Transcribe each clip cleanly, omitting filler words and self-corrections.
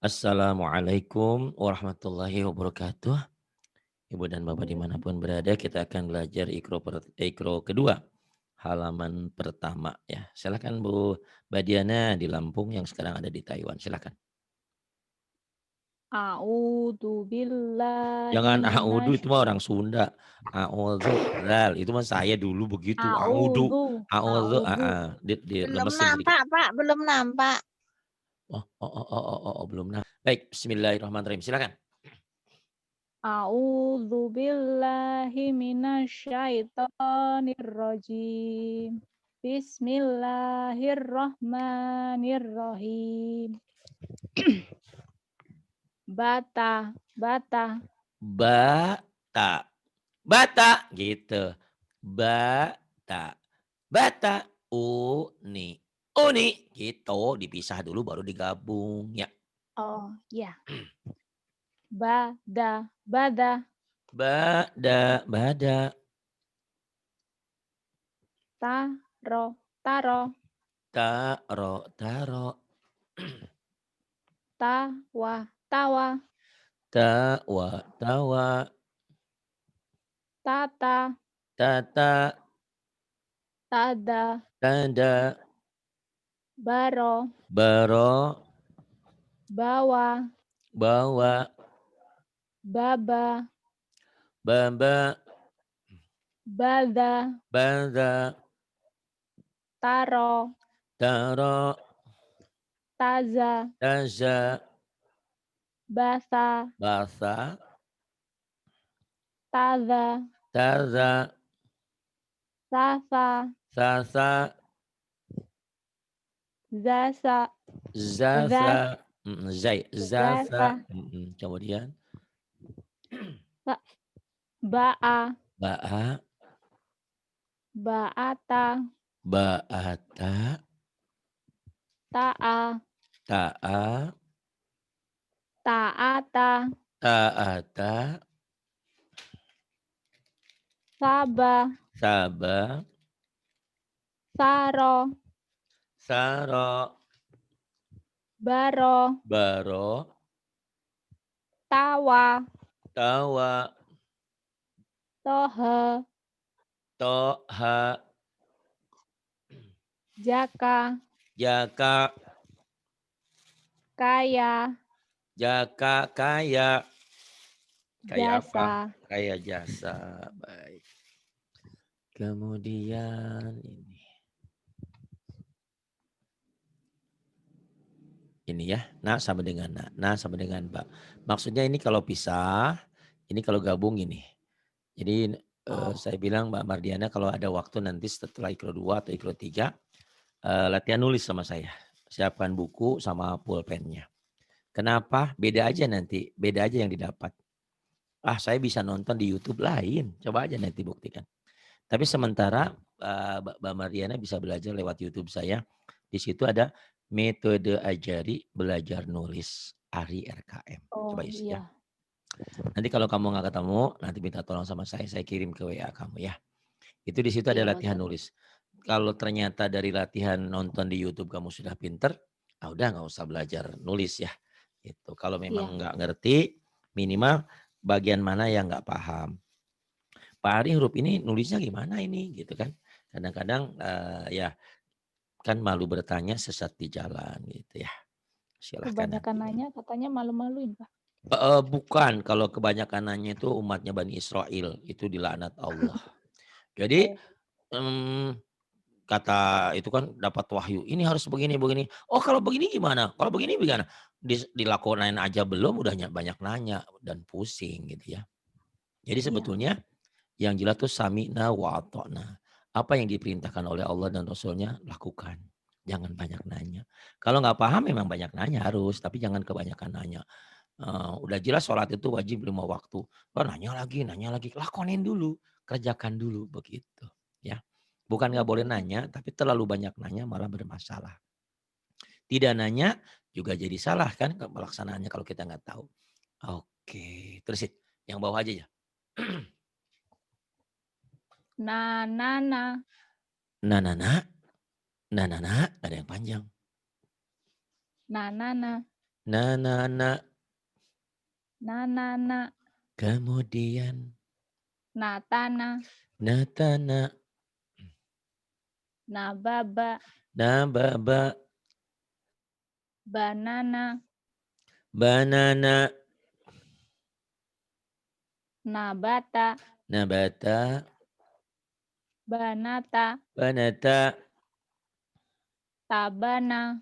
Assalamualaikum warahmatullahi wabarakatuh. Ibu dan Bapak dimanapun berada, kita akan belajar ikro kedua, halaman pertama ya. Silakan Bu Badiana di Lampung yang sekarang ada di Taiwan. Silakan. A'udzu billahi Jangan audu minasy itu mah orang Sunda. Audu zal itu mah saya dulu begitu. Audu, a'udzu audu, a'udzu. Belum dilemesin sedikit. nampak, Pak, belum nampak. Belum. Nah, baik. Bismillahirrahmanirrahim. Silakan. A'udzu billahi minasyaitonir rajim. Bismillahirrahmanirrahim. Bata, bata, Bata. Bata gitu. Bata. Bata. Uni. Uni gitu. Dipisah dulu baru digabung ya. oh ya, bada, bada, Bada. Bada. taro, taro, Taro. Taro. tawa, tawa, Tawa. Tawa. tata, Tata. tada, Tada. baro, Baro. bawa, Bawa. baba, Baba. bada, Bada. taro, Taro. taza, Taza. basa, Basa. taza, Taza. sasa, Sasa. zasa, zas, Zaza. zasa, Zaza. Kemudian sa- baa, Ba'a. baata, Ba'ata. taa, Ta'a. taata, Ta'ata. saba, Saba. saro, Saro. baro, Baro. tawa, Tawa. tohe, Toha. jaka, Jaka. kaya, Jaka. Kaya. Kaya apa? jasa. Kaya jasa. Baik. Kemudian ini ya. Nah sama dengan nah. Nah sama dengan Mbak. Maksudnya ini kalau pisah, ini kalau gabung ini. Jadi Oh, saya bilang Mbak Mardiana kalau ada waktu nanti setelah ikro 2 atau ikro 3 latihan nulis sama saya. Siapkan buku sama pulpennya. Kenapa? Beda aja nanti. Beda aja yang didapat. Saya bisa nonton di YouTube lain. Coba aja nanti buktikan. Tapi sementara Mbak Mardiana bisa belajar lewat YouTube saya. Di situ ada metode ajari belajar nulis ARI RKM. oh Coba isi ya. iya, Nanti kalau kamu nggak ketemu, nanti minta tolong sama saya kirim ke WA kamu ya. Itu di situ ada iya Mas latihan Adi. nulis. Kalau ternyata dari latihan nonton di YouTube kamu sudah pinter, udah nggak usah belajar nulis ya. Itu kalau Iya, memang nggak ngerti, minimal bagian mana yang nggak paham. Pak Ari huruf ini nulisnya gimana ini gitu kan. Kadang-kadang ya kan malu bertanya sesat di jalan gitu ya. Silahkan kebanyakan nanti. nanya katanya malu-maluin, Pak. Bukan, kalau kebanyakan nanya itu umatnya Bani Israel, itu dilaknat Allah. Jadi Oh, mmm, kata itu kan dapat wahyu, ini harus begini begini. Oh kalau begini gimana? Kalau begini gimana? Dilakonin aja belum udah banyak nanya dan pusing gitu ya. Jadi iya. sebetulnya yang jelas tuh sami'na wa ata'na. Apa yang diperintahkan oleh Allah dan Rasulnya lakukan. Jangan banyak nanya. Kalau nggak paham memang banyak nanya harus, tapi jangan kebanyakan nanya. Udah jelas sholat itu wajib 5 waktu. Nanya lagi, lakonin dulu, kerjakan dulu begitu ya. Bukan nggak boleh Betul, nanya, tapi terlalu banyak nanya malah bermasalah. Tidak nanya juga jadi salah kan pelaksanaannya kalau kita nggak tahu. Oke, terusin yang bawah aja ya. na, na, na, Nah, nah, nah, nah, nah, nah, ada yang panjang. na, na, na. Na. Nanana. Kemudian Natana. natana. Nababa. Nababa. Banana. Banana. Nabata. Nabata. Banata. Banata. Tabana.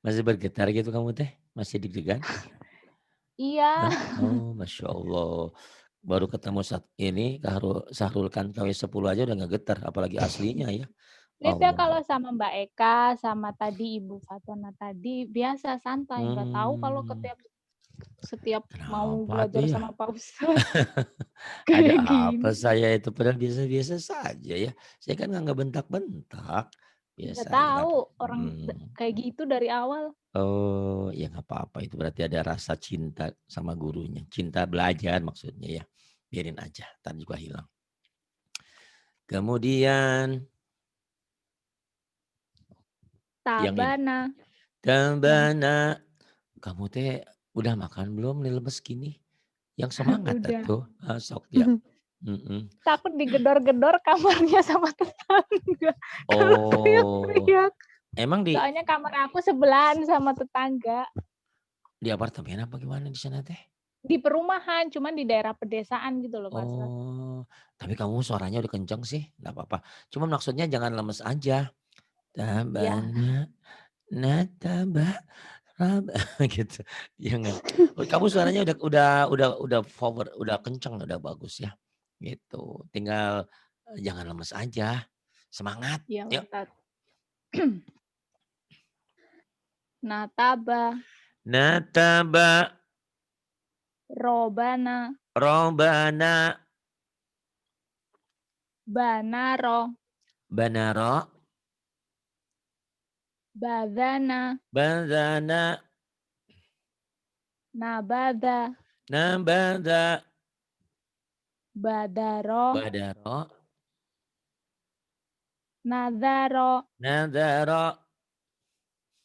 Masih bergetar gitu kamu teh? Masih deg-degan? Iya. Hah? Oh, Masya Allah. Baru ketemu saat ini, Sahrul KW 10 aja udah nggak getar, apalagi aslinya ya. Beda Allah. kalau sama Mbak Eka, sama tadi Ibu Fatona tadi, biasa santai, nggak tahu kalau setiap mau Kenapa tuh belajar ya? sama Pak Ustadz Ada kayak apa gini. saya itu padahal biasa-biasa saja ya. Saya kan nggak bentak-bentak. Nggak Biasa aja kan. tahu orang Hmm. kayak gitu dari awal. Oh, ya nggak apa-apa. Itu berarti ada rasa cinta sama gurunya. Cinta belajar maksudnya ya. Biarin aja, ntar juga hilang. Kemudian yang ini. Tabana. Tabana. Kamu teh udah makan belum nih lemes gini? Yang semangat Udah. atuh. Sok ya. Takut digedor-gedor kamarnya sama tetangga. Kalau Oh, teriak-teriak. emang di Soalnya kamar aku sebelahan sama tetangga. apartemen apa gimana di sana teh? Di perumahan, cuman di daerah pedesaan gitu loh Pak Ustadz. Oh, tapi kamu suaranya udah kenceng sih, nggak apa-apa. Cuma maksudnya jangan lemes aja. Ya, Tabana, nataba, raba, gitu. Jangan. Oh, kamu suaranya udah forward, udah kenceng, udah bagus ya. Gitu. Tinggal jangan lemes aja. Semangat. ya Yuk. Pak Ustadz. Nataba. Nataba, Robana. robana, Banaro. banaro, Badana. badana, Nabada. nabada, Badaro. badaro, Nadaro. nadaro,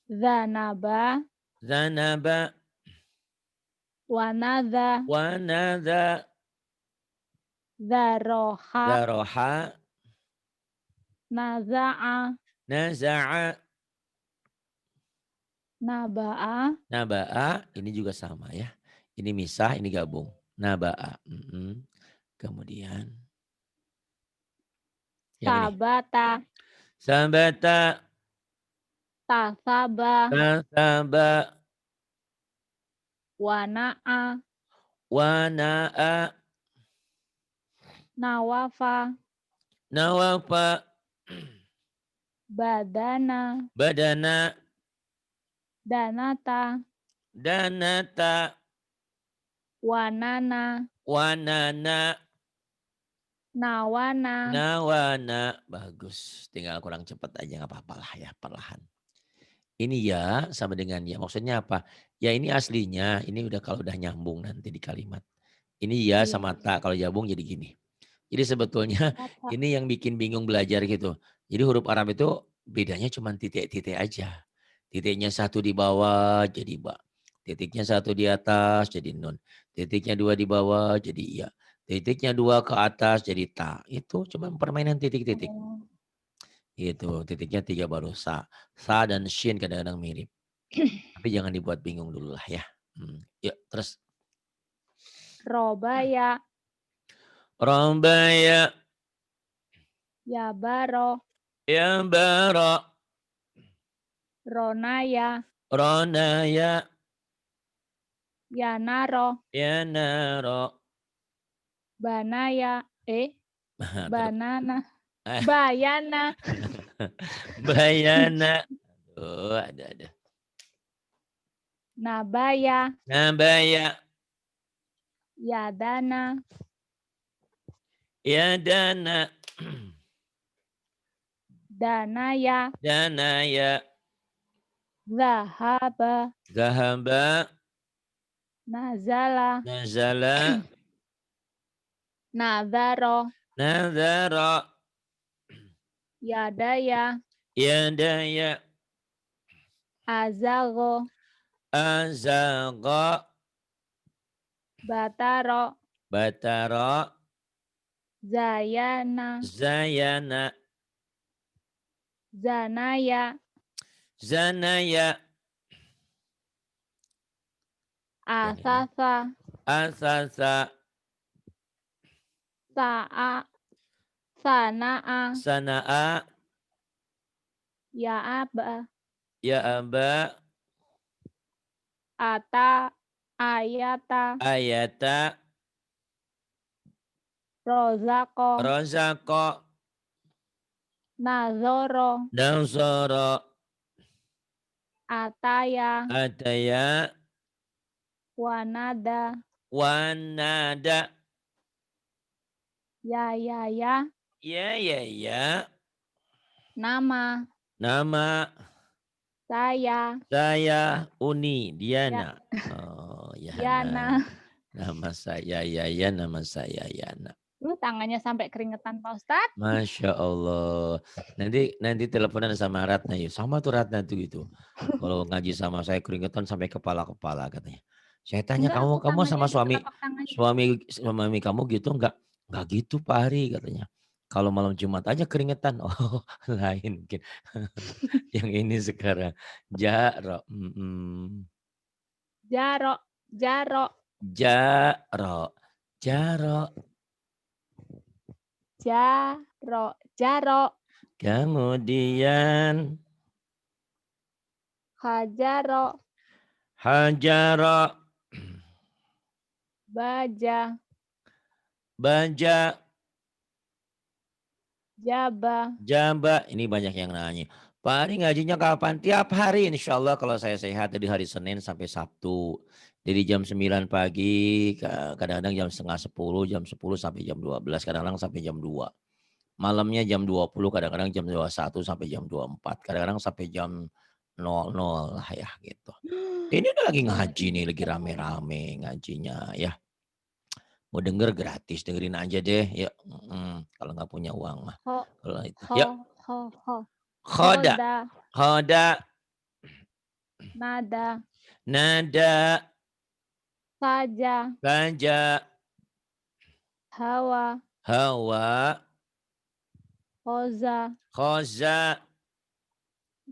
Zanaba. zanaba, Wanada. wanada, Zaroha. zaroha, Naza'a. naza'a, Naba'a. naba'a. Ini juga sama ya. Ini misah, ini gabung. Naba'a. Kemudian yang ini. Sabata. Sabata, Tasaba. tasaba, Wana'a. wana'a, Nawafa. nawafa, Badana. badana, Danata. danata, Wanana. wanana, Nawana. nawana. Bagus. Tinggal kurang cepat aja nggak apa-apa lah ya, perlahan. Ini ya sama dengan ya. Maksudnya apa? Ya ini aslinya. Ini udah kalau udah nyambung nanti di kalimat. Ini ya Iya. sama tak. Kalau gabung jadi gini. Jadi sebetulnya Apa? ini yang bikin bingung belajar gitu. Jadi huruf Arab itu bedanya cuma titik-titik aja. Titiknya satu di bawah jadi ba. Titiknya satu di atas jadi nun. Titiknya dua di bawah jadi iya. Titiknya dua ke atas jadi ta. Itu cuma permainan titik-titik. Oh. Gitu. Titiknya tiga baru sa. Sa dan shin kadang-kadang mirip. Tapi jangan dibuat bingung dulu lah ya. Yuk terus. Robaya. Rombaya. Yabaro. Ya bara. Ronaya. Ronaya. Yanaro. Ya naro. Banaya. Terus. Banana. Bayana. Bayana. Oh, ada. Nabaya. Nabaya. Yadana. Ya dana. Danaya. Danaya. Zahaba. Zahaba. Nazala. Nazala. Nazaro. Nazara. Yadaya. Yadaya. Azago. Azaqa. Bataro. Batara. Zayana. Zayana. Zanaya. Zanaya. Dan ini Asasa. asasa. Sa'a. Sana'a. Sana'a. Ya aba. Ya aba. Ata. Ayata. Ayata. Rozako. Razaqo. Nazoro. Nazara. Ataya. Ataya. Wanada. Wanada. Ya. Ya ya. Nama. Nama Saya. saya Uni Ya. Diana. Oh, Yana. Yana. Nama saya Yaya, nama saya Yana. Lu tangannya sampai keringetan Pak Ustadz. Masya Allah. Nanti teleponan sama Ratna ya. Sama tuh Ratna tuh gitu. Kalau ngaji sama saya keringetan sampai kepala-kepala katanya. Saya tanya Enggak, aku kamu sama tangannya di telapak tangannya. suami kamu gitu enggak? Enggak gitu Pak Hari katanya. Kalau malam Jumat aja keringetan. Oh lain mungkin. Yang ini sekarang. Jaro. Jaro. Jaro. Jaro. Jaro. Jaro. Jaro. Kemudian. Hajaro. Hajaro. Baja. Baja. Jaba. Jamba. Ini banyak yang nanya. Pak Ari ngajinya kapan? Tiap hari insya Allah kalau saya sehat dari hari Senin sampai Sabtu. Dari jam 9 pagi, kadang-kadang jam setengah 10, jam 10 sampai jam 12, kadang-kadang sampai jam 2. Malamnya jam 20, kadang-kadang jam 21 sampai jam 24. Kadang-kadang sampai jam 00 lah ya gitu. Ini udah lagi ngaji nih, lagi rame-rame ngajinya ya. Mau denger gratis, dengerin aja deh. Yuk, kalau nggak punya uang mah. Ho. Kalau itu, Ho. yuk. Ho. Ho. Khoda, Hoda. khoda, Nada. nada, Saja. saja, Hawa. hawa, Hoza. khoza,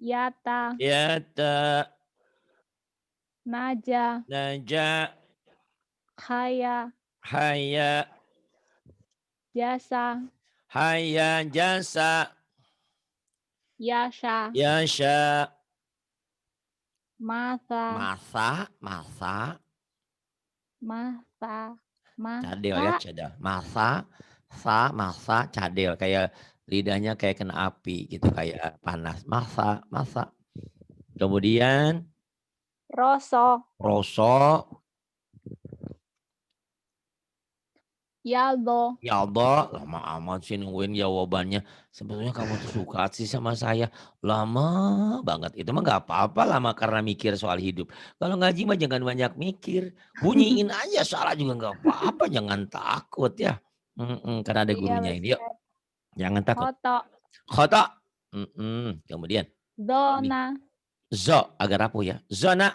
Yata. yata, Naja. naja, Haya. haya, Jasa. haya, jasa, Yasha. yasha, Masa. masa, masa, Masa. cadel ya, Masa. cadel. Masa, masa, cadel. Kayak lidahnya kayak kena api gitu, kayak panas. Masa, masa. Kemudian Roso. roso, Yaldo. ya Allah, lama amat sih nungguin jawabannya. Sebetulnya kamu tuh suka sih sama saya. Lama banget. Itu mah gak apa-apa lama karena mikir soal hidup. Kalau ngaji mah jangan banyak mikir. Bunyiin aja salah juga gak apa-apa. Jangan takut ya. Karena ada Iya, gurunya ini. Yuk, Ustaz. jangan takut. Koto. Khota. Kemudian. Ini. Zona. Zo, agak rapuh ya. Zona.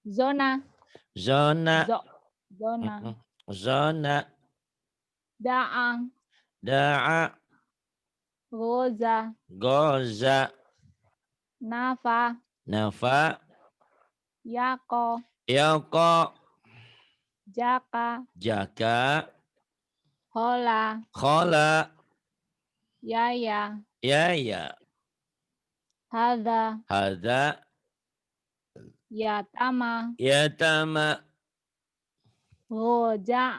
Zona. Zona. Zona. Zona. Daang. Da'a. Goza. Goza. Nafa. Nafa. Yako. Yoko. Jaka. Jaka. Hola. Khola. Yaya. Yaya. Hada. Hadza. Yatama. Yatama. Roja.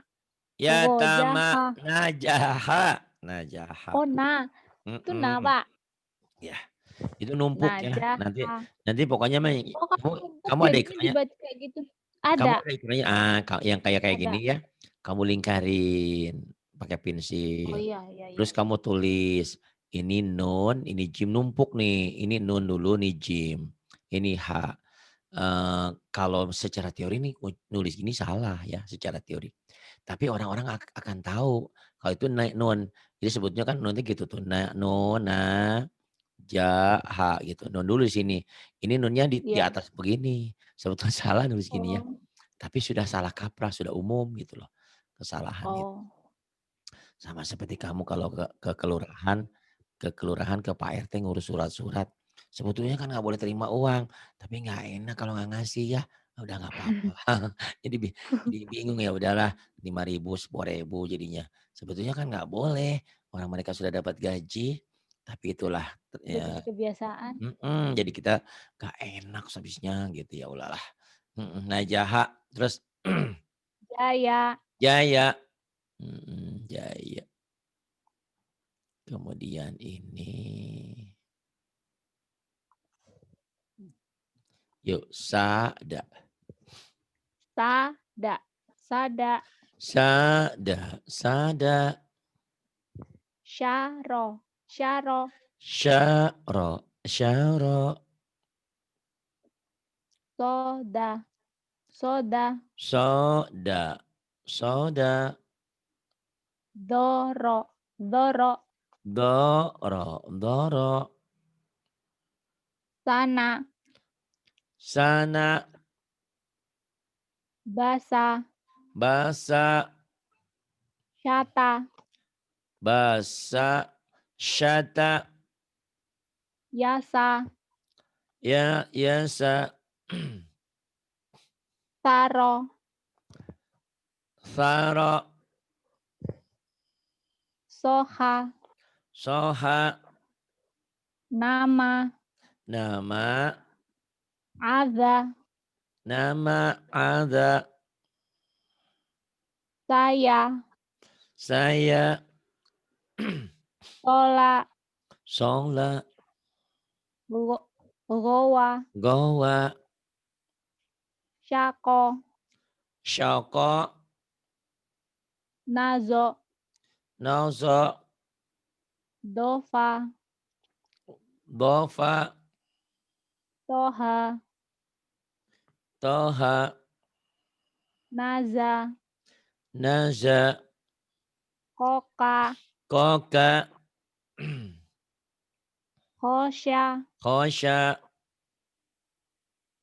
Yatama. Rojaha. Najaha. Najaha. Oh, nah. Itu nah, Pak. Ya, itu numpuk ya. Najaha. Nanti pokoknya mah Oh, kamu ada jadinya ikannya. dibaca kayak gitu. Kamu Ada. ada ikannya. Yang kayak Ada. gini ya. Kamu lingkarin pakai Oh pensil. iya, iya, iya. Terus kamu tulis ini nun, ini jim numpuk nih. Ini nun dulu, nih jim. Ini H. Kalau secara teori nih nulis ini salah ya secara teori. Tapi orang-orang akan tahu kalau itu naik nun. Jadi sebutnya kan nunnya gitu tuh. Nun, ja, ha gitu. Nun dulu di sini. Ini nunnya di Iya. atas begini. Sebetulnya salah nulis gini ya, Oh. tapi sudah salah kaprah, sudah umum gitu loh kesalahan gitu. Oh. Sama seperti kamu kalau ke kelurahan, ke Pak RT ngurus surat-surat. Sebetulnya kan nggak boleh terima uang, tapi nggak enak kalau nggak ngasih ya. Udah nggak apa-apa. Jadi jadi bingung ya udahlah 5.000, 10.000 jadinya. Sebetulnya kan nggak boleh. Orang mereka sudah dapat gaji, tapi itulah Udah ya. jadi kebiasaan. Jadi kita nggak enak habisnya gitu ya udahlah. Nah jaha terus Jaya. jaya, jaya. Kemudian ini yuk sada. Sada. Sada. Sada, sada, Syaro. Syaro. syaro, syaro, Soda. Soda. soda, soda, Doro. Doro. doro, doro, Sana. sana, Basa. basa, Syata. basa, syata, Yasa. ya, yasa, Saro. tharo, Soha. soha, Nama. nama, Ada. nama, ada, Saya. saya, Sola. sola, Goa. goa, Syako. syoko, Nazo. nozo, Dova. dofa, Toha. toha, Naza. naza, Koka. koka, Hosya. kosha,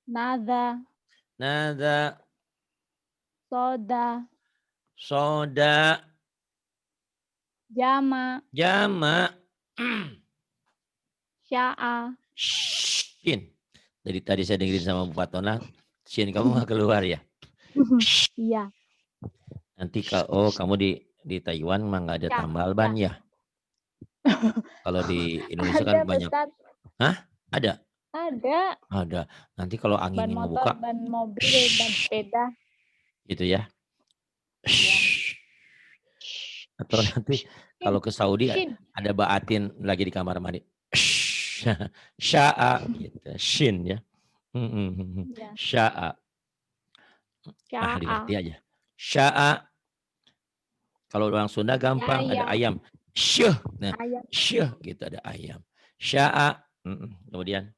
Nada. nada, Soda. soda, Jama. jama, Sya'a. shin. Dari tadi saya dengerin sama Bu Fatona, shin kamu nggak keluar ya? Iya. Nanti kalau kamu di Taiwan mah nggak ada Sya. tambal Sya. ban ya? Kalau di Indonesia Ada, kan banyak. Ustaz. Hah? Ada? Ada. Ada. Nanti kalau Ban anginnya motor, ngebuka, ban mobil, ban sepeda. gitu ya. Iya. Atau nanti Shin. kalau ke Saudi Shin. ada baatin lagi di kamar mandi. Sya'a gitu. Shin ya. Iya. Sya'a. Sya'a. Hati-hati aja. Sya'a. Kalau orang Sunda gampang ada Yaya. ayam. Syuh. Nah, Ayam. syuh gitu ada ayam. Sya'a. Kemudian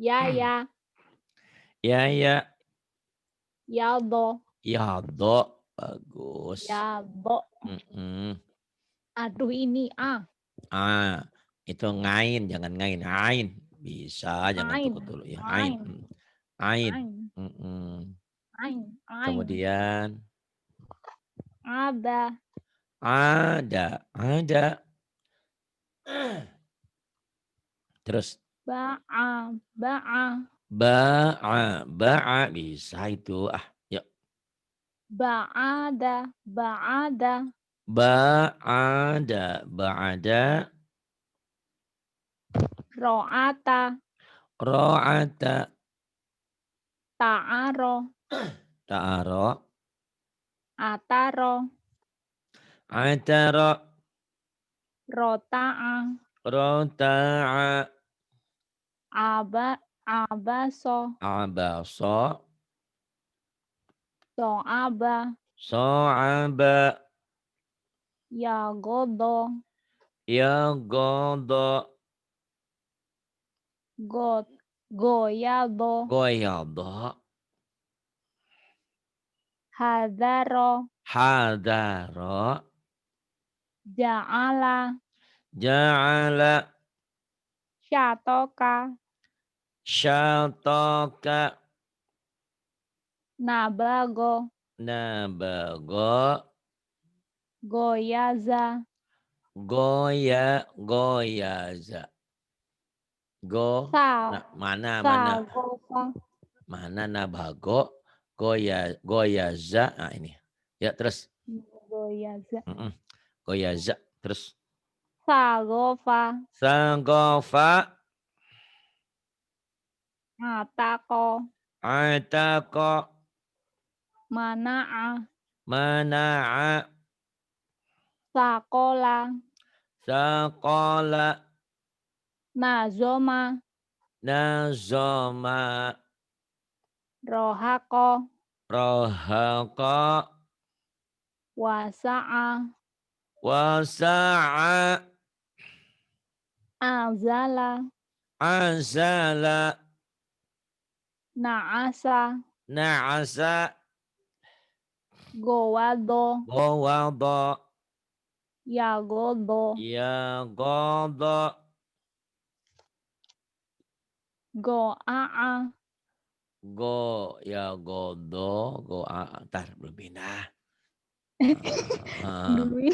Yaya. ya ya Yaldo. ya do bagus. Yabo. Mm-mm. Aduh ini Ah, itu ngain jangan ngain. Ain bisa jangan Ain. tukut dulu ya. Ain. Ain. Ain. Ain. Mm-mm. Ain. Ain. Kemudian Ada. ada. Terus Ba'a. Ba'a. ba'a bisa itu. Yuk. Ba'ada. Ba'ada. Ba'ada, Ro'ata. ro'ata, Ta'aro. ta'aro, Ataro. ataro, Rota'a. rota'a, Abaso. abaso, So'aba. so'aba, Yagodo. yagodo, Goyado. goyado, Hadaro. hadaro, Ja'ala. ja'ala, Syatoka. syatoka, Nabago. Nabago. Goyaza. Goyaza. Go. Sa. Mana. Sagofa. Mana nabago. Goyaza. Nah ini. Ya terus. Goyaza. Goyaza. Terus. Sagofa. Sagofa. Atako. Atako. Mana'a. Mana'a. Sakola. Sakola. Nazoma. Nazoma. Rohako. Rohako. Wasa'a. Wasa'a. Azala. Azala. Na'asa. Na'asa. Gowado. Gowado. Yagodo. Yagodo. Goa'a. Yagodo. Ntar belum pindah. Duluin.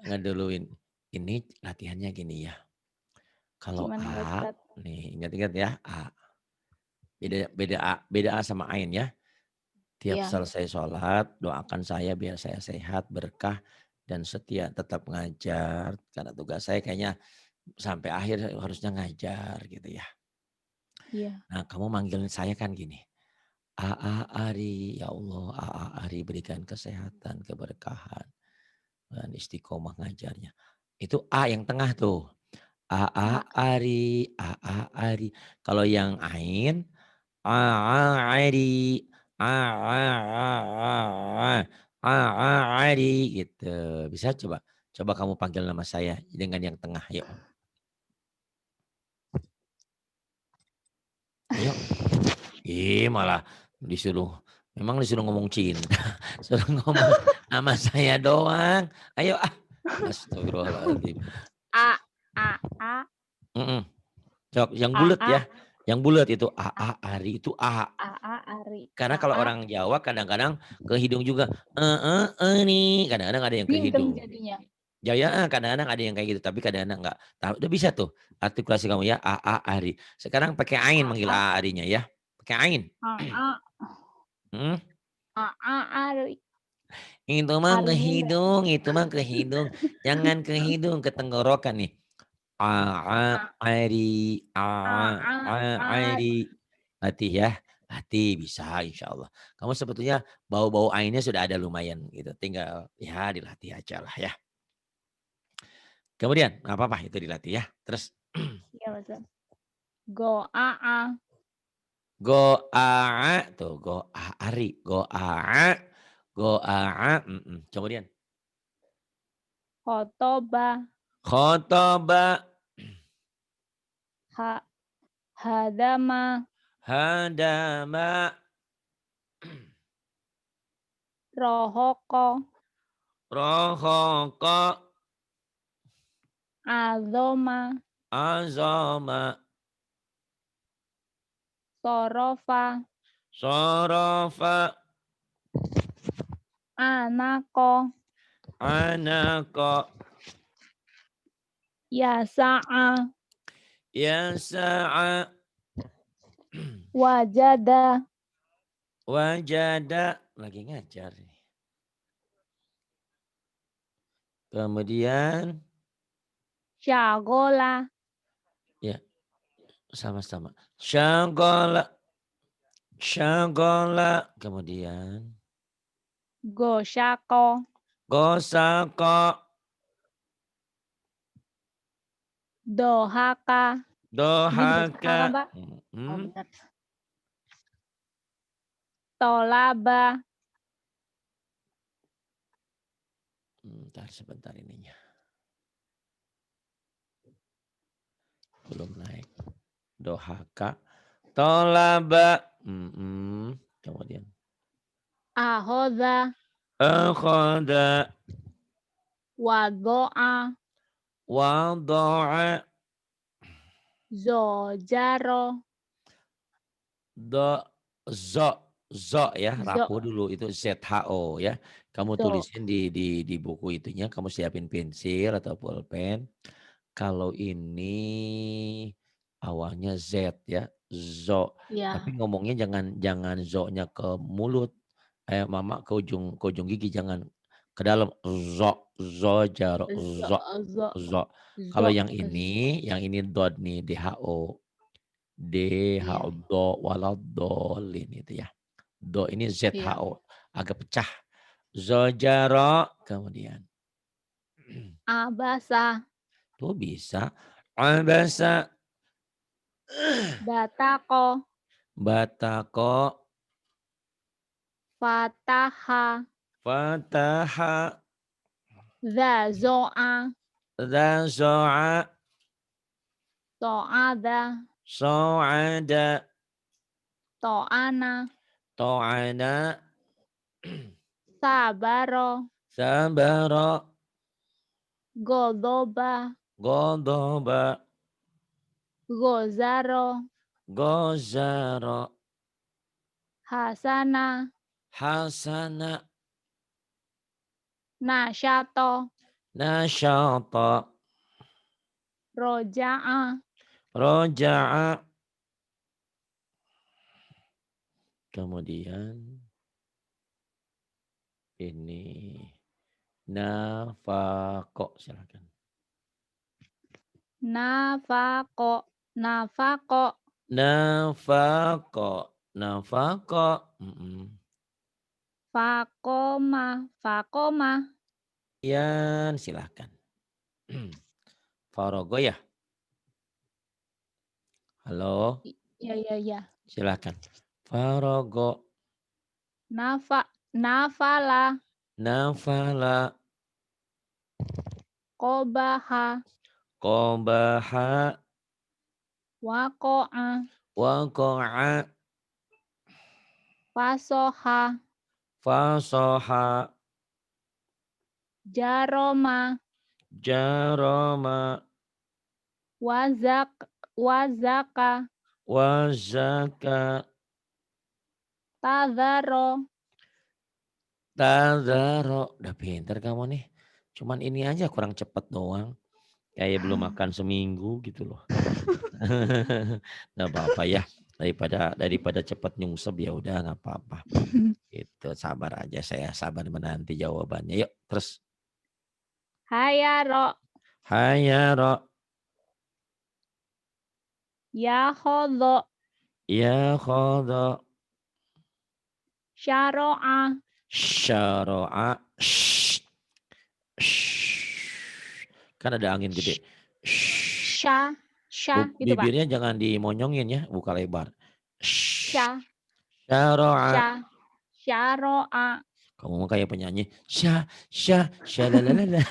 Ngeduluin. Ini latihannya gini ya. Kalau Gimana, A, Ustaz? nih ingat-ingat ya A. Beda A sama Ain ya. Tiap Iya. selesai sholat, doakan saya biar saya sehat, berkah, dan setia tetap ngajar. Karena tugas saya kayaknya sampai akhir harusnya ngajar gitu ya. Iya. Nah kamu manggilin saya kan gini. A Ari, ya Allah, A Ari berikan kesehatan, keberkahan, dan istiqomah ngajarnya. Itu A yang tengah tuh. A Ari, A Ari. Kalau yang Ain, Ari, Ari gitu. Bisa coba kamu panggil nama saya dengan yang tengah, yuk. Ayo. Malah memang disuruh ngomong cinta. Suruh ngomong nama saya doang. Ayo Astagfirullahaladzim. A. Cok, yang bulat ya. Yang bulat itu A Ari itu A. Ari. Karena kalau orang Jawa kadang-kadang ke hidung juga. Nih. Kadang-kadang ada yang ke hidung. Jadinya. Jaya kadang-kadang ada yang kayak gitu. Tapi kadang-kadang enggak. Udah bisa tuh artikulasi kamu ya. A Ari. Sekarang pakai Ain manggil A Arinya ya. Pakai Ain. Ari. Itu mah ke hidung. Jangan ke hidung, ke tenggorokan nih. Ari. Latih ya. Latih bisa insya Allah. Kamu sebetulnya bau-bau ainnya sudah ada lumayan gitu. Tinggal ya dilatih aja lah ya. Kemudian nggak apa-apa itu dilatih ya. Terus. Iya Ustaz. Goa'a. Goa'a tuh Ari. Goa'a. Kemudian. Khotoba. Hadama. Rohoko. Azoma. Sorofa. Anako. Yasa'a. Wajada. Lagi ngajar nih. Kemudian. Syagola. Ya, sama-sama. Syagola. Kemudian. Gosyako. Dohaka. Dohaka. Tolaba. Bentar sebentar ininya. Belum naik. Dohaka. Tolaba. Kemudian. Ahoda. Wado'a. Zojaro. Zo ya, Zo. rapuh dulu itu ZHO ya. Kamu Zo. tulisin di buku itunya, kamu siapin pensil atau pulpen. Kalau ini awalnya Z ya, zo. Ya. Tapi ngomongnya jangan zo-nya ke mulut. Mama ke ujung gigi jangan ke dalam. Zo jaro, Zo. zo, Zo. zo. Kalau Zo. yang ini dot nih, DHO. Iya. DHO do waladolin itu ya. Do ini Iya. ZHO agak pecah. Zojaro kemudian. Abasa. Tuh bisa. Abasa. Batako. Batako. Fataha. Fataha. Zazo'a. Zazo'a. To'ada. So'ada. To'ana. To'ana. Sabaro. Sabaro. Godoba. Godoba. Gozaro. Gozaro. Hasana. Hasana. Nasyato. Nasyata. Roja'a. Roja'a. Kemudian ini nafako silakan. Nafako. Nafako. Nafako. Nafako. Fakoma. Fakoma. Yan silakan. Farogo ya. Halo. Ya, ya, ya. Silakan. Farogo. Nafala. Nafala. Kobaha. Kobaha. Wako'a. Wako'a. Fasoha. Fasoha. Jaroma. Jaroma. Wazaka. Wazaka. Tadharo. Tadaro. Udah pinter kamu nih. Cuman ini aja kurang cepet doang. Kayak belum makan seminggu gitu loh. Nggak apa-apa ya. Daripada cepat nyungsep ya udah nggak apa-apa. Itu sabar aja, saya sabar menanti jawabannya. Yuk terus. Hayaro. Hayaro. Yahodo. Ya khodo. Syaro'a. Syaro'a. Kan ada angin gede. Syah. Syah. Itu Pak. Bibirnya jangan dimonyongin ya, buka lebar. Syah. Syaro'a. Syah. Syaro'a. Kamu mau kayak penyanyi. Syalalala.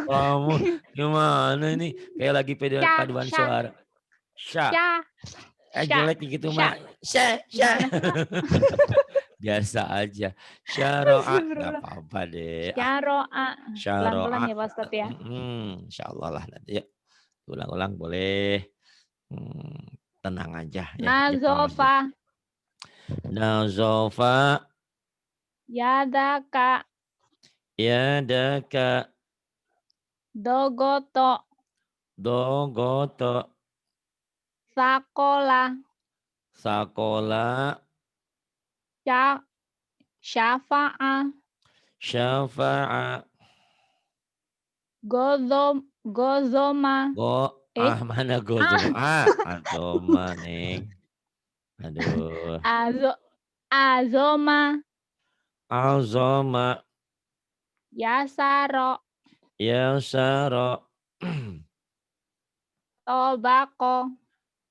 Kamu gimana ini? Kayak lagi paduan suara. Syah. Jelek gitu mah. Syah. Biasa aja. Syaro'a. Gak apa-apa deh. Syaro'a. Pelan-pelan ya Pak Ustadz ya. Insyaallah lah nanti ya. Ulang-ulang boleh. Tenang aja ya. Nazofa. Nazofa. Yadaka. Yadaka. Dogoto. Dogoto. Sakola. Sakola. Syafa'a. Syafa'a. Gozoma. Mana gozoma? Azoma neng. Aduh. Azoma. Azoma. Yasaro. Yasaro. Tobako.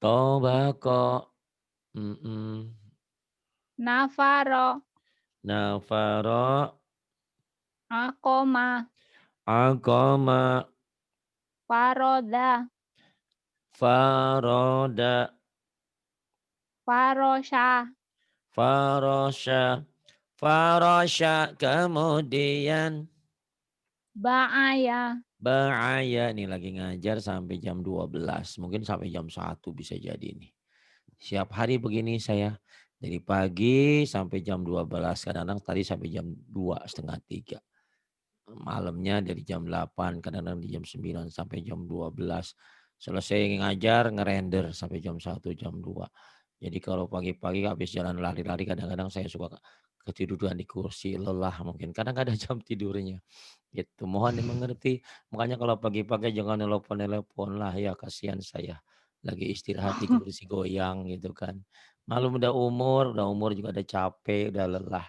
Tobako. Nafaro. Nafaro. Akoma. Agama. Faroda. Faroda. Farosha. Farosha. Farosha. Kemudian. Ba'aya. Ba'aya. Nih lagi ngajar sampai jam 12. Mungkin sampai jam 1 bisa jadi nih. Siap hari begini saya. Dari pagi sampai jam 12, kadang-kadang tadi sampai jam 2, setengah 3. Malamnya dari jam 8, kadang-kadang di jam 9 sampai jam 12. Selesai ngajar, ngerender sampai jam 1, jam 2. Jadi kalau pagi-pagi habis jalan lari-lari, kadang-kadang saya suka ketiduran di kursi, lelah mungkin. Kadang nggak ada jam tidurnya. Gitu, mohon dimengerti. Makanya kalau pagi-pagi jangan nelepon-nelepon lah ya, kasihan saya. Lagi istirahat di kursi goyang gitu kan. Malum udah umur juga udah capek, udah lelah.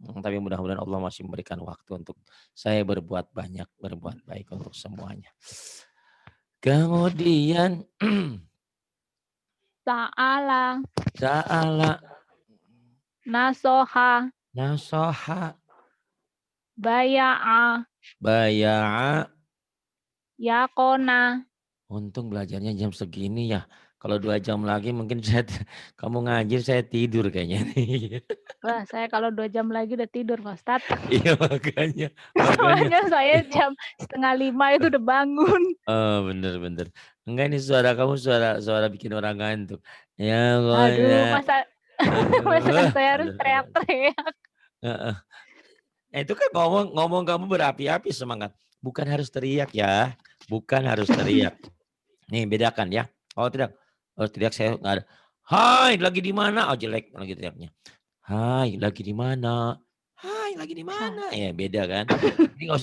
Tapi mudah-mudahan Allah masih memberikan waktu untuk saya berbuat banyak, berbuat baik untuk semuanya. Kemudian Ta'ala, Ta'ala nasoha, nasoha baya'a, baya'a. yakona. Untung belajarnya jam segini ya. Kalau 2 jam lagi mungkin kamu ngajar saya tidur kayaknya nih. Wah, saya kalau 2 jam lagi udah tidur, Pak Ustadz. Iya makanya. Soalnya saya jam 4:30 itu udah bangun. Oh, bener. Enggak, ini suara kamu suara bikin orang ngantuk. Ya Aduh, pokoknya masa aduh saya harus aduh. teriak-teriak. Heeh. Itu kan ngomong kamu berapi-api semangat. Bukan harus teriak ya, bukan harus teriak. Nih bedakan ya. Teriak saya nggak ada. "Hai, lagi di mana?" Oh jelek lagi teriaknya. "Hai, lagi di mana? Hai, lagi di Ah, mana?" Ya beda kan. Jadi nggak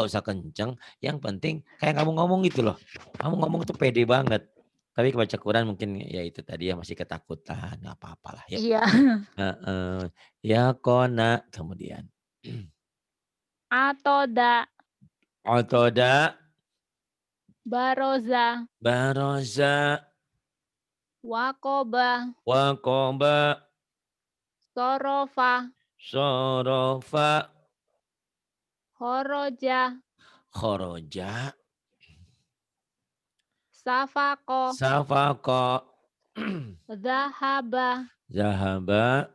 usah kenceng. Yang penting kayak kamu ngomong gitu loh. Kamu ngomong tuh pede banget. Tapi kebaca Quran mungkin ya itu tadi ya masih ketakutan, nggak apa-apalah ya. iya. Heeh. Ya kona kemudian. Atoda, Otoda, baroza, baroza, wakoba, wakoba, sorofa, sorofa, horoja, khoroja, safako, safako, zahaba, zahaba,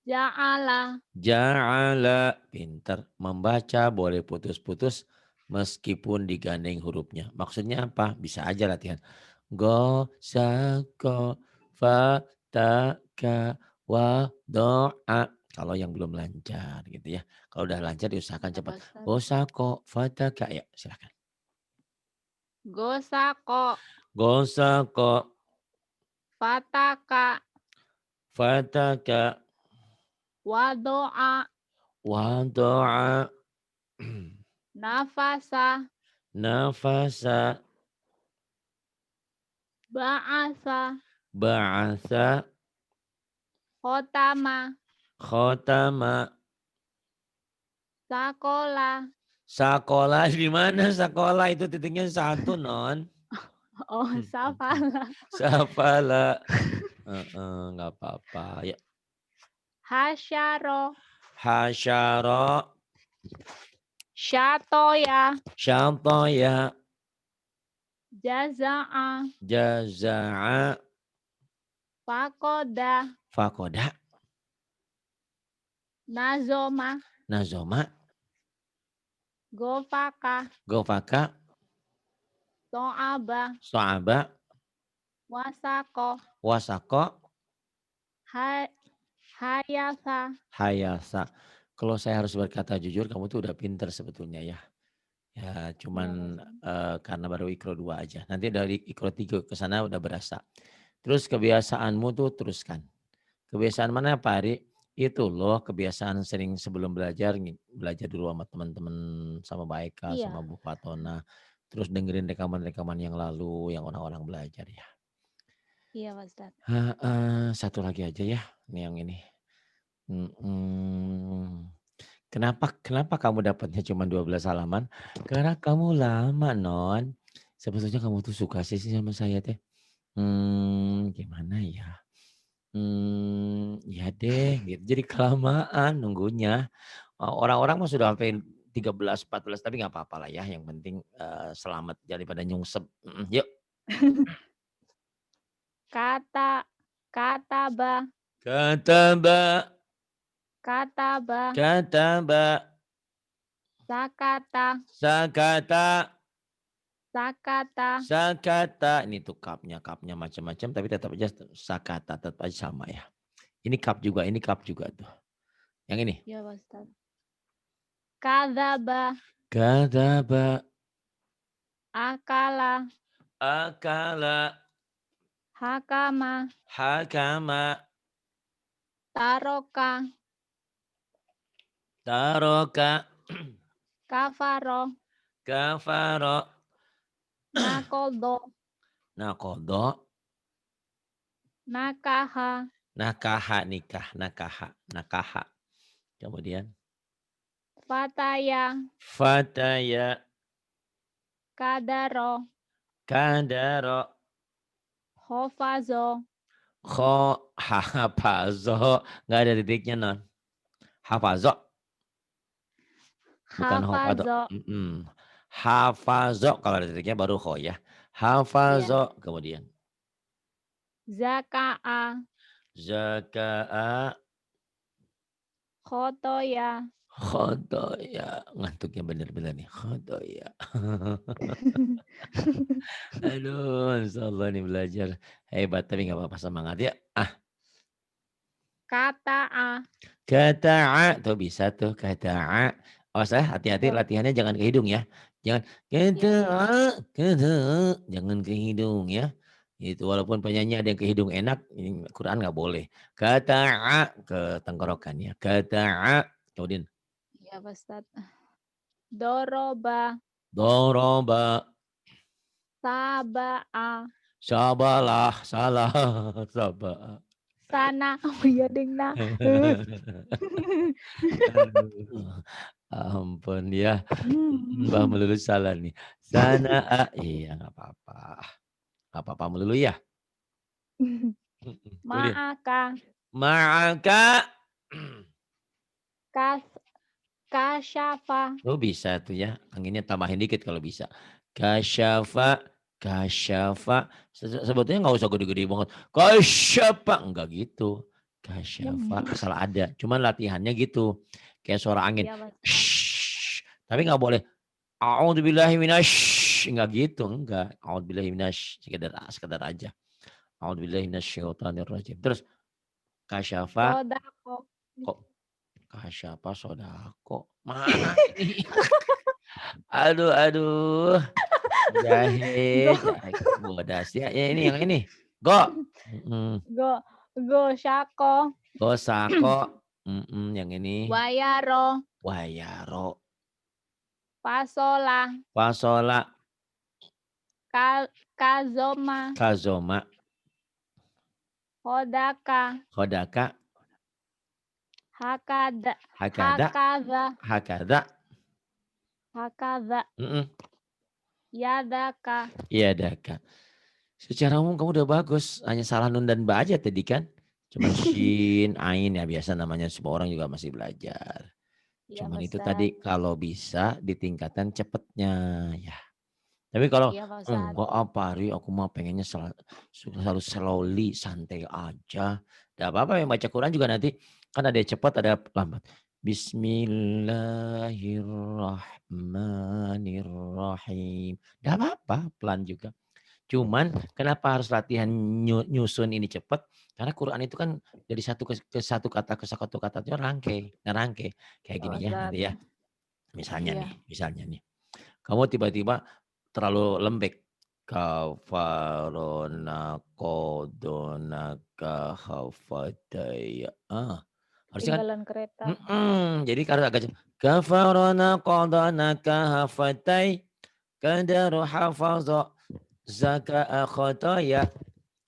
ja'ala. ja'ala. Pinter. Membaca boleh putus-putus meskipun digandeng hurufnya. Maksudnya apa? Bisa aja latihan. Go, sako, fa, ta, ka, wa, do'a. Kalau yang belum lancar gitu ya. Kalau udah lancar diusahakan Ya, cepat. Pak Ustadz. Go, sako, fa, ta, ka. Ya silakan. Gosako, Go, sako, fataka, fa, ta, ka, wadoa, wa, do'a. nafasa, Nafasa, ba'asa, ba'asa, khotama, khotama. sakola. Sekolah di mana sekolah itu titiknya 1 non. Oh, safala. Safala. Heeh, nggak apa-apa. Ya. Hasyaro, Hasyara, syatoya, syatoya, jaza'a, jaza'a, fakoda, fakoda, nazoma, nazoma, gofaka, gofaka, so'aba, so'aba, wasako, wasako, hayasa. hayasa. Kalau saya harus berkata jujur, kamu tuh udah pinter sebetulnya ya. Ya Iya, Pak cuman Ustadz. karena baru ikro 2 aja. Nanti dari ikro 3 ke sana udah berasa. Terus kebiasaanmu tuh teruskan. Kebiasaan mana Pak Ari? Itu loh kebiasaan sering sebelum belajar, belajar dulu sama teman-teman, sama Mbak Eka, sama Iya, Bu Fatona. Terus dengerin rekaman-rekaman yang lalu, yang orang-orang belajar ya. iya Pak Ustadz. Satu lagi aja ya, ini yang ini. Kenapa kamu dapatnya cuma 12 halaman? Karena kamu lama non. Sebetulnya kamu tuh suka sih sama saya teh. Gimana ya? Ya deh gitu. Jadi kelamaan nunggunya. Orang-orang mah sudah sampai 13, 14 tapi nggak apa-apa lah ya. Yang penting selamat daripada nyungsep. Yuk. Kata, kataba, Kata Mbak, kataba, kata Mbak, sakata, sakata, sakata, Sakata. Ini tuh kapnya macam-macam tapi tetap aja sakata, tetap aja sama ya. Ini kap juga tuh. Yang ini. ya Pak Ustadz. Kadzaba, Kadzaba, akala, akala, hakama, hakama, taroka, taroka, kafaro, kafaro, nakodo, nakodo, nakaha, nakaha, nikah, nakaha. Kemudian fataya, fataya, kadaro, kadaro, hofazo, hafazo, nggak ada titiknya non. Hafazo, bukan hafado. hafazo, Hafazo, kalau ada titiknya baru ho ya. ya, Hafazo, kemudian zakaa, zaka'a, khotoya, khotoya. Ngantuknya bener-bener nih, khotoya. Aduh, insyaallah nih belajar hebat tapi nggak apa-apa, semangat ya. kata'a, Kata'a tuh bisa tuh kata'a. Oh saya hati-hati ya, latihannya jangan ke hidung ya. Jangan ya, kata'a, jangan ke hidung ya. Itu walaupun penyanyi ada yang ke hidung enak, ini Quran nggak boleh. Kata'a ke tenggorokan ya. Kata'a. Kemudian ya Pak Ustadz. Doroba, doroba, saba'a, sabalah, salah, sabah. sana, oh iya ding na. Aduh, ampun ya. Mbah melulu salah nih. Sana'a, iya nggak apa-apa. Nggak apa-apa melulu ya. Kemudian, Ma'aka, ma'aka. kas, kasyafa, Oh bisa tuh ya. Anginnya tambahin dikit kalau bisa. Kasyafa, kasyafa. Sebetulnya nggak usah gede-gede banget. Kasyafa, enggak gitu. Kasyafa, asal ada. Cuman latihannya gitu. Kayak suara angin. ya Pak Ustadz. Shhh. Tapi nggak boleh. A'udzubillahi minasy, enggak gitu, enggak. A'udzubillahi minasy, sekedar aja. A'udzubillahi minasyaitonirrajim. Terus kasyafa, Sodako, kok kasyafa sodako. Mana ini? Aduh. go, Jahit, bodas ya. Ya ini yang ini. Go. go, go, syako, Gosako. Yang ini. wayaro, Wayaro. pasola, Pasola. kazoma, Kazoma. hodaka, Hodaka. hakada, Hakada. hakada, Hakada. hakada, yadaka. Iya daka. Secara umum kamu udah bagus. Hanya salah nun dan ba aja tadi kan. Cuman shin, ain ya biasa namanya. Semua orang juga masih belajar. Ya Cuman Pak itu Ustadz. tadi kalau bisa ditingkatkan cepetnya ya. Tapi kalau Iya Pak Ustadz. enggak apa Ari, aku mah pengennya selalu slowly, santai aja. Gak apa-apa yang baca Quran juga nanti kan ada yang cepat ada lambat. Bismillahirrahmanirrahim. Gak apa-apa, pelan juga. Cuman kenapa harus latihan nyusun ini cepat? Karena Quran itu kan dari satu ke satu kata ke satu kata itu ngerangke. Kayak Ya gini Pak ya nanti ya. Ustadz. Iya. Misalnya nih. Kamu tiba-tiba terlalu lembek. Kafarona kodona kahafadaya. Harusnya kan. Tinggalan kereta. Jadi kalau agak kafarona kodona kahafatai kadaru hafazo zaka khotoya.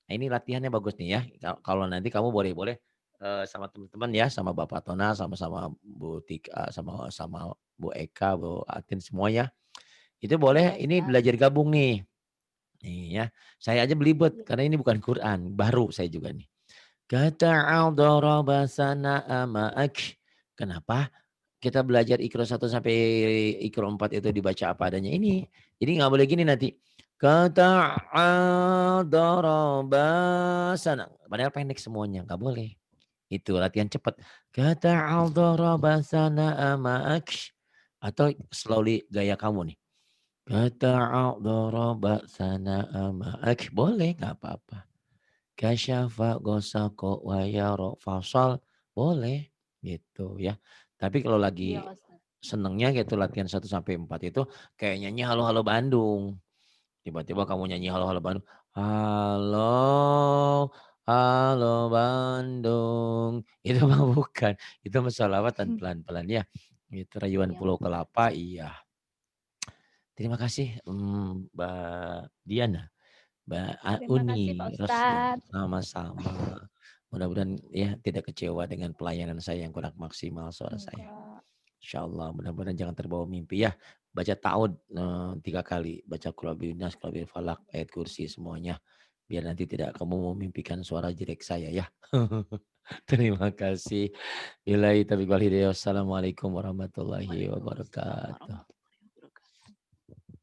Nah, ini latihannya bagus nih ya. Kalau nanti kamu boleh sama teman-teman ya, sama Bapak Tona, sama Bu Tika, sama Bu Eka, Bu Atin semuanya. Itu boleh Iya, ini Ustadz. belajar gabung nih. Nih ya. Saya aja belibet Iya. karena ini bukan Quran, baru saya juga nih. Kata daraba sana'a ma'ak. Kenapa? Kita belajar Iqra 1 sampai Iqra 4 itu dibaca apa adanya ini. Jadi nggak boleh gini nanti. Kata daraba sana. Padahal pendek semuanya, nggak boleh. Itu latihan cepat. Kata daraba sana'a ma'ak. Atau slowly gaya kamu nih. Kata'adzara ba'sana ama'ak. Boleh, nggak apa-apa. Kasyafa gosako wa yara fasal. Boleh, gitu ya. Tapi kalau Iya, lagi Ustaz. senengnya gitu latihan 1 sampai 4 itu kayak nyanyi Halo Halo Bandung. Tiba-tiba kamu nyanyi Halo Halo Bandung. Halo, halo Bandung. Itu mah bukan. Itu mah sholawatan pelan-pelan ya. Itu rayuan Iya, Pulau Ustaz. Kelapa, iya. Terima kasih Mbak Diana, Mbak Terima kasih, Pak Uni Rosda, Ustadz. sama-sama. Mudah-mudahan ya tidak kecewa dengan pelayanan saya yang kurang maksimal suara saya. Enggak. Insyaallah mudah-mudahan jangan terbawa mimpi ya. Baca ta'awud 3 kali, baca qul a'udzu qul a'udzu falaq, ayat kursi semuanya. Biar nanti tidak kamu memimpikan suara jelek saya ya. Terima kasih. Billahi taufiq wal hidayah. Wassalamualaikum warahmatullahi Waalaikumsalam wabarakatuh. warahmatullahi